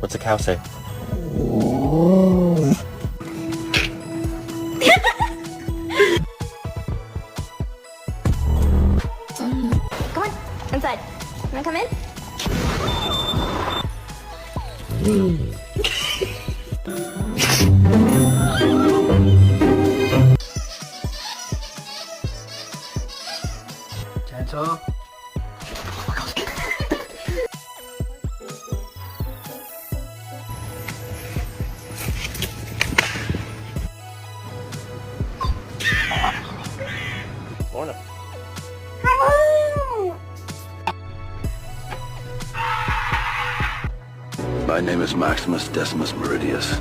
What's a cow say? Come on, inside. Wanna come in? Gentle. Lorna. My name is Maximus Decimus Meridius.